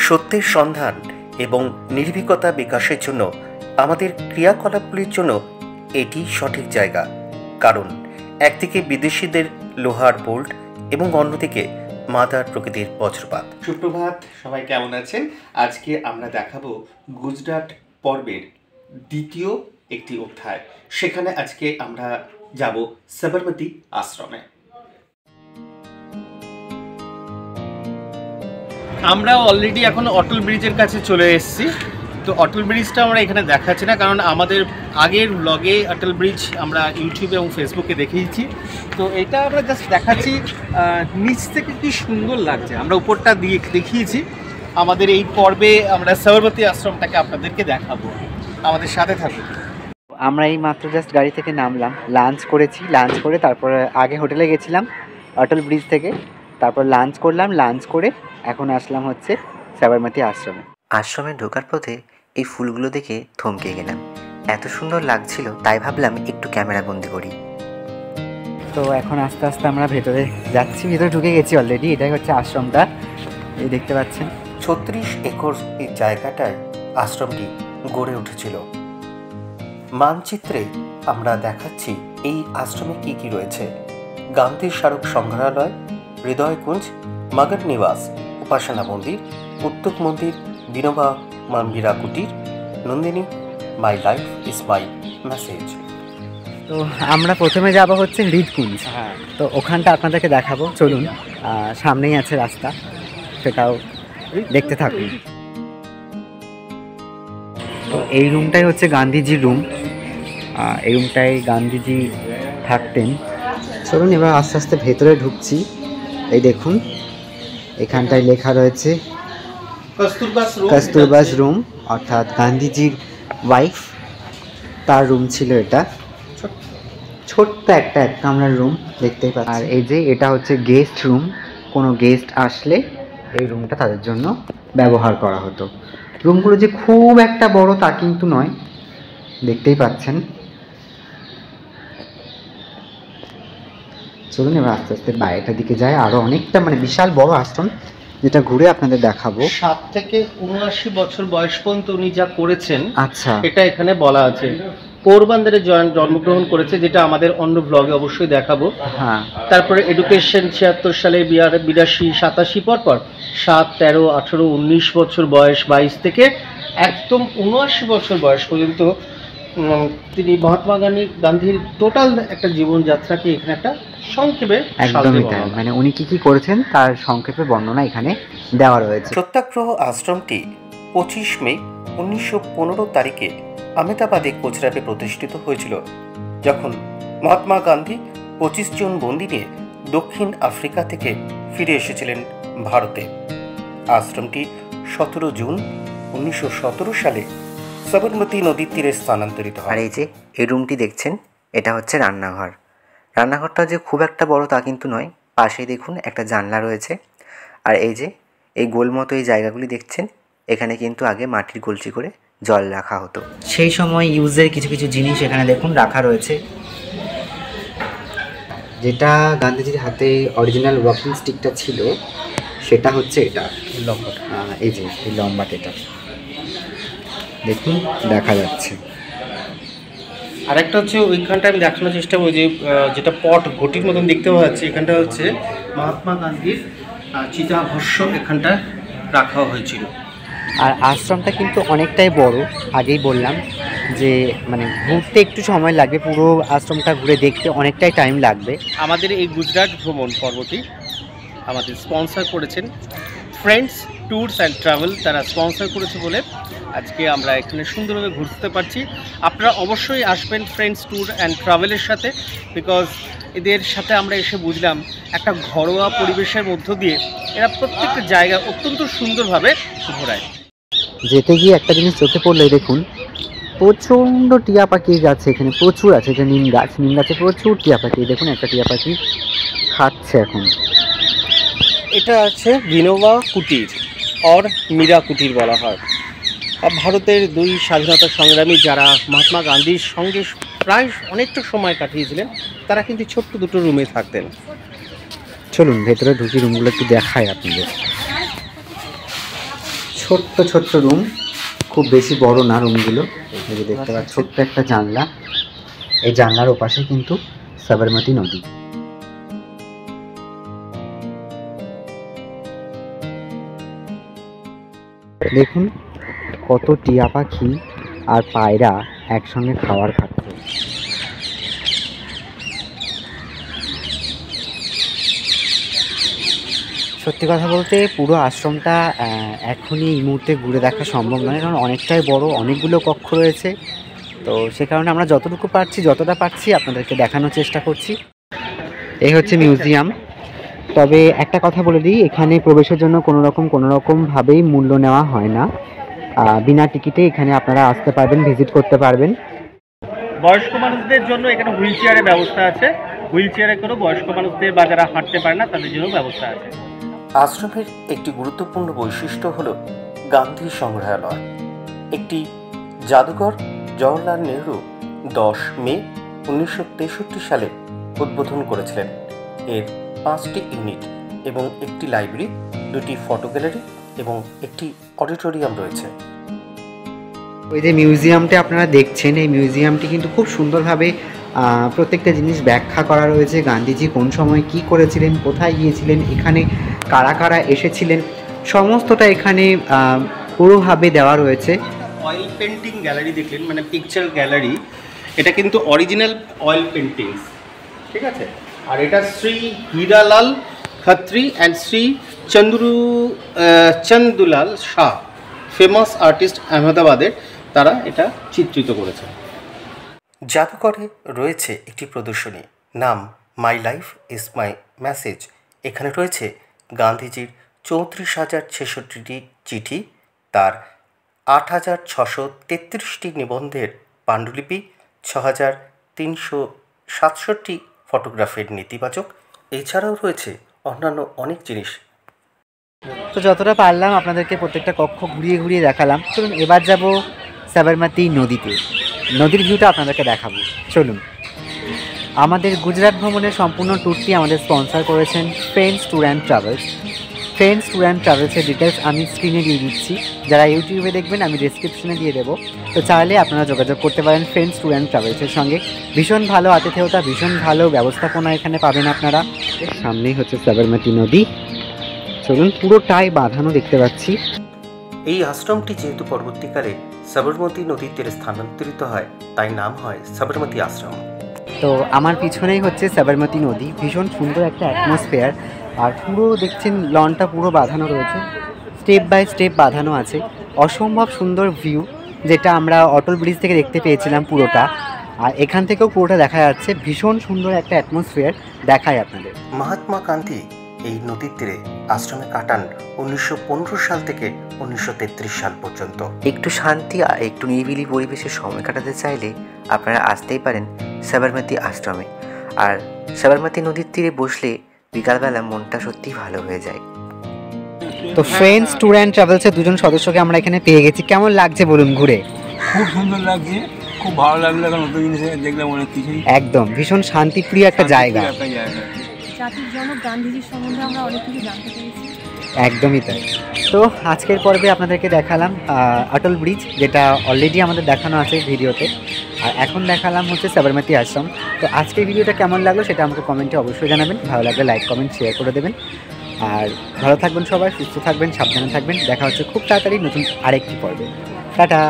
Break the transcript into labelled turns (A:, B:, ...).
A: সত্যের সন্ধান এবং নির্ভীকতা বিকাশের জন্য আমাদের ক্রিয়াকলাপগুলির জন্য এটি সঠিক জায়গা। কারণ একদিকে বিদেশিদের লোহার বোল্ট এবং অন্যদিকে মাদার প্রকৃতির বজ্রপাত। সুপ্রভাত, সবাই কেমন আছেন? আজকে আমরা দেখাবো গুজরাট পর্বের দ্বিতীয় একটি অধ্যায়। সেখানে আজকে আমরা যাব সবরমতী আশ্রমে। আমরা অলরেডি এখন অটল ব্রিজের কাছে চলে এসেছি। তো অটল ব্রিজটা আমরা এখানে দেখাচ্ছি না, কারণ আমাদের আগের ব্লগে অটল ব্রিজ আমরা ইউটিউবে এবং ফেসবুকে দেখিয়েছি। তো এটা আমরা জাস্ট দেখাচ্ছি নিচ থেকে কি সুন্দর লাগছে। আমরা উপরটা দিয়ে দেখিয়েছি। আমাদের এই পর্বে আমরা সবরমতী আশ্রমটাকে আপনাদেরকে দেখাবো, আমাদের সাথে থাকুন।
B: আমরা এই মাত্র জাস্ট গাড়ি থেকে নামলাম, লাঞ্চ করেছি। লাঞ্চ করে তারপর আগে হোটেলে গেছিলাম অটল ব্রিজ থেকে, তারপর লাঞ্চ করলাম। লাঞ্চ করে এখন আসলাম হচ্ছে সবরমতী আশ্রমে।
C: আশ্রমে ঢোকার পথে এই ফুলগুলো দেখে থমকে গেলাম, এত সুন্দর লাগছিল, তাই ভাবলাম একটু ক্যামেরা বন্দি করি।
B: তো এখন আস্তে আস্তে আমরা ভেতরে যাচ্ছি, ভেতরে ঢুকে গেছি অলরেডি। এটাই হচ্ছে আশ্রমটা, এই দেখতে পাচ্ছেন।
A: 36 একর এই জায়গাটায় আশ্রমটি গড়ে উঠেছিল। মানচিত্রে আমরা দেখাচ্ছি এই আশ্রমে কি কি রয়েছে: গান্ধী স্মারক সংগ্রহালয়, হৃদয়কুঞ্জ, মগধ নিবাস, উপাসনা মন্দির, উত্তক মন্দির, বিনোবা মাম্বিরা কুটির, নন্দিনী, মাই লাইফ ইজ মাই মেসেজ।
B: তো আমরা প্রথমে যাব হচ্ছে হৃদকুঞ্জ। তো ওখানটা আপনাদেরকে দেখাবো, চলুন। সামনেই আছে রাস্তা, সেটাও দেখতে থাকুন। তো এই রুমটাই হচ্ছে গান্ধীজির রুম। এই রুমটায় গান্ধীজি থাকতেন। চলুন এবার আস্তে আস্তে ভেতরে ঢুকছি। এই দেখুন, এখানটায় লেখা রয়েছে কস্তুরবাস রুম, অর্থাৎ গান্ধীজির ওয়াইফ, তার রুম ছিল এটা। ছোট্ট একটা এক কামরার রুম দেখতেই পাচ্ছি। আর এই যে এটা হচ্ছে গেস্ট রুম, কোনো গেস্ট আসলে এই রুমটা তাদের জন্য ব্যবহার করা হতো। রুমগুলো যে খুব একটা বড় তা কিন্তু নয়, দেখতেই পাচ্ছেন। চলুন এবার আস্তে আস্তে বাইরেটার দিকে যায়। আরো অনেকটা বিশাল বড় আশ্রম, যেটা ঘুরে আপনাদের দেখাবো।
A: 7 থেকে 79 বছর বয়স পর্যন্ত উনি যা করেছেন,
B: আচ্ছা,
A: এটা এখানে বলা আছে। পোরবন্দরে জন্মগ্রহণ করেছে, যেটা আমাদের অন্য ব্লগে অবশ্যই দেখাবো।
B: হ্যাঁ।
A: তারপরে এডুকেশন 76 সালে, 82, 87 পর 7, 13, 18, 19 বছর বয়স, 22 থেকে একদম 79 বছর বয়স পর্যন্ত তিনি মহাত্মা গান্ধীর টোটাল একটা জীবনযাত্রাকে এখানে একটা সংক্ষেপে,
B: একদমই তাই, উনি কি কি করেছেন তার সংক্ষেপে বর্ণনা এখানে দেওয়া রয়েছে।
A: সত্যাগ্রহ আশ্রমটি 25 মে 1915 তারিখে আহমেদাবাদে গুজরাটে প্রতিষ্ঠিত হয়েছিল, যখন মহাত্মা গান্ধী 25 জন বন্দী নিয়ে দক্ষিণ আফ্রিকা থেকে ফিরে এসেছিলেন ভারতে। আশ্রমটি 17 জুন 1917 সালে সবরমতী নদীর তীরে স্থানান্তরিত হয়।
C: আর এই যে এই রুমটি দেখছেন, এটা হচ্ছে রান্নাঘর। রান্নাঘরটা যে খুব একটা বড় তা কিন্তু নয়, পাশেই দেখুন একটা জানলা রয়েছে। আর এই যে এই গোল মতো এই জায়গাগুলি দেখছেন, এখানে কিন্তু আগে মাটির কলসি করে জল রাখা হতো।
B: সেই সময় ইউজের কিছু কিছু জিনিস এখানে দেখুন রাখা রয়েছে। যেটা গান্ধীজির হাতে অরিজিনাল ওয়াকিং স্টিকটা ছিল, সেটা হচ্ছে এটা লম্বাটা। এই যে এই লম্বাটা, এটা দেখুন দেখা যাচ্ছে।
A: আরেকটা হচ্ছে ওইখানটা আমি দেখানোর চেষ্টা করি, যে যেটা পট ঘটির মতন দেখতে পাওয়া যাচ্ছে, এখানটা হচ্ছে মহাত্মা গান্ধীর চিতাভস্য এখানটা রাখা হয়েছিল।
B: আর আশ্রমটা কিন্তু অনেকটাই বড়, আগেই বললাম যে ঘুরতে একটু সময় লাগবে, পুরো আশ্রমটা ঘুরে দেখতে অনেকটাই টাইম লাগবে।
A: আমাদের এই গুজরাট ভ্রমণ পর্বটি আমাদের স্পন্সর করেছেন ফ্রেন্ডস ট্যুরস অ্যান্ড ট্রাভেল, তারা স্পন্সর করেছে বলে আজকে আমরা এখানে সুন্দরভাবে ঘুরতে পারছি। আপনারা অবশ্যই আসবেন ফ্রেন্ডস ট্যুর অ্যান্ড ট্রাভেলের সাথে, বিকজ এদের সাথে আমরা এসে বুঝলাম একটা ঘরোয়া পরিবেশের মধ্য দিয়ে এরা প্রত্যেকটা জায়গা অত্যন্ত সুন্দরভাবে ঘোরায়।
B: যেতে গিয়ে একটা জিনিস চোখে পড়লে, দেখুন প্রচণ্ড টিয়া পাখি গাছ এখানে প্রচুর আছে। এটা নিম গাছ, নিম গাছে প্রচুর টিয়া পাখি। দেখুন একটা টিয়া পাখি খাচ্ছে এখন।
A: এটা আছে বিনোবা কুটির অর মীরা কুটির বলা হয়। ভারতের 2 স্বাধীনতা সংগ্রামী যারা মহাত্মা গান্ধীর সঙ্গে প্রায় অনেকটা সময় কাটিয়েছিলেন, তারা কিন্তু ছোট্ট দুটো রুমে থাকতেন।
B: চলুন ভেতরে ঢুকি, রুমগুলো একটু দেখাই আপনাদের। ছোট্ট ছোট্ট রুম, খুব বেশি বড় না রুমগুলো। এই যে দেখতে পাচ্ছি ছোট্ট একটা জানলা, এই জানলার ওপাশে কিন্তু সাবরমতী নদী। দেখুন কত টিয়া পাখি আর পায়রা একসঙ্গে খাবার খাচ্ছে। সত্যি কথা বলতে পুরো আশ্রমটা এখনই এই মুহূর্তে ঘুরে দেখা সম্ভব নয়, কারণ অনেকটাই বড়, অনেকগুলো কক্ষ রয়েছে। তো সে কারণে আমরা যতটুকু পারছি, যতটা পারছি আপনাদেরকে দেখানোর চেষ্টা করছি। এই হচ্ছে মিউজিয়াম। তবে একটা কথা বলে দিই, এখানে প্রবেশের জন্য কোনো রকমভাবেই মূল্য নেওয়া হয় না। বিনা টিকিটে এখানে আপনারা আসতে পারবেন, ভিজিট করতে পারবেন।
D: বয়স্ক মানুষদের জন্য এখানে হুইল চেয়ারের ব্যবস্থা আছে। হুইল চেয়ারে করে বয়স্ক মানুষদের বা যারা হাঁটতে পারে না তাদের জন্য ব্যবস্থা আছে।
A: আশ্রমের একটি গুরুত্বপূর্ণ বৈশিষ্ট্য হল গান্ধী সংগ্রহালয়, একটি জাদুঘর জওহরলাল নেহরু 10 মে 1963 সালে উদ্বোধন করেছিলেন। এর 5টি ইউনিট এবং একটি লাইব্রেরি, 2টি ফটো গ্যালারি এবং একটি অডিটোরিয়াম রয়েছে।
B: ওই যে মিউজিয়ামটা আপনারা দেখছেন, এই মিউজিয়ামটি কিন্তু খুব সুন্দরভাবে প্রত্যেকটা জিনিস ব্যাখ্যা করা রয়েছে। গান্ধীজি কোন সময় কি করেছিলেন, কোথায় গিয়েছিলেন, এখানে কারা কারা এসেছিলেন, সমস্তটা এখানে পুরোভাবে দেওয়া রয়েছে।
D: অয়েল পেন্টিং গ্যালারি দেখলেন, মানে পিকচার গ্যালারি, এটা কিন্তু অরিজিনাল অয়েল পেন্টিংস, ঠিক আছে। আর এটা Shri Hiralal Khatri and Shri Chandulal Shah, famous artist আহমেদাবাদের, তারা এটা চিত্রিত করেছে।
A: জাদুঘরে রয়েছে একটি প্রদর্শনী, নাম my life is my message. এখানে রয়েছে গান্ধীজির 34,066টি চিঠি, তার 8,633টি নিবন্ধের পাণ্ডুলিপি, 6,367টি ফটোগ্রাফের নেতিবাচক। এছাড়াও রয়েছে অন্যান্য অনেক জিনিস।
B: তো যতটা পারলাম আপনাদেরকে প্রত্যেকটা কক্ষ ঘুরিয়ে ঘুরিয়ে দেখালাম। চলুন এবার যাব সাবরমতী নদীতে, নদীর ভিউটা আপনাদেরকে দেখাবো। চলুন। আমাদের গুজরাট ভ্রমণের সম্পূর্ণ ট্যুরটি আমাদের স্পন্সর করেছেন friends tour and travels. Friends tour and ট্রাভেলসের ডিটেলস আমি স্ক্রিনে দিয়ে দিচ্ছি, যারা ইউটিউবে দেখবেন আমি ডেসক্রিপশনে দিয়ে দেবো। তো চাইলে আপনারা যোগাযোগ করতে পারেন ফ্রেন্ডস ট্যুর অ্যান্ড ট্রাভেলসের সঙ্গে। ভীষণ ভালো আতিথেয়তা, ভীষণ ভালো ব্যবস্থাপনা এখানে পাবেন আপনারা। সামনেই হচ্ছে সাবরমতী নদী। চলুন, পুরোটাই বাঁধানো দেখতে পাচ্ছি।
A: এই আশ্রমটি যেহেতু পরবর্তীকালে সাবরমতী নদীর তীরে স্থানান্তরিত হয়, তাই নাম হয় সাবরমতী আশ্রম।
B: তো আমার পিছনেই হচ্ছে সাবরমতী নদী, ভীষণ সুন্দর একটা অ্যাটমসফিয়ার। আর পুরো দেখছেন লনটা পুরো বাঁধানো রয়েছে, স্টেপ বাই স্টেপ বাঁধানো আছে। অসম্ভব সুন্দর ভিউ, যেটা আমরা অটল ব্রিজ থেকে দেখতে পেয়েছিলাম পুরোটা, আর এখান থেকেও পুরোটা দেখা যাচ্ছে। ভীষণ সুন্দর একটা অ্যাটমসফিয়ার দেখায় আপনাদের।
A: মহাত্মা গান্ধী এই নদীর তীরে আশ্রমে কাটান 1915 সাল থেকে 1933 সাল পর্যন্ত।
C: একটু শান্তি আর একটু নিরিবিলি পরিবেশে সময় কাটাতে চাইলে আপনারা আসতেই পারেন সাবরমতী আশ্রমে। আর সাবরমতী নদীর তীরে বসলে বিকালবেলা মনটা সত্যিই ভালো হয়ে যায়।
B: তো ফ্রেন্ডস ট্যুর অ্যান্ড ট্রাভেলসের দুজন সদস্যকে আমরা এখানে পেয়ে গেছি। কেমন লাগছে বলুন ঘুরে?
E: খুব সুন্দর লাগছে, খুব ভালো লাগলো, কারণ নতুন জিনিস দেখলাম অনেক কিছুই।
B: একদম ভীষণ শান্তিপ্রিয় একটা জায়গা।
F: জাতির জনক গান্ধীজির সম্বন্ধে আমরা অনেক কিছু জানতে পেরেছি।
B: একদমই তাই। তো আজকের পর্বে আপনাদেরকে দেখালাম অটল ব্রিজ, যেটা অলরেডি আমাদের দেখানো আছে ভিডিওতে, আর এখন দেখালাম হচ্ছে সাবরমতী আশ্রম। তো আজকের ভিডিওটা কেমন লাগলো সেটা আমাকে কমেন্টে অবশ্যই জানাবেন। ভালো লাগলে লাইক, কমেন্ট, শেয়ার করে দেবেন। আর ভালো থাকবেন সবাই, সুস্থ থাকবেন, সাবধানে থাকবেন। দেখা হচ্ছে খুব তাড়াতাড়ি নতুন আরেকটি পর্বে। টাটা।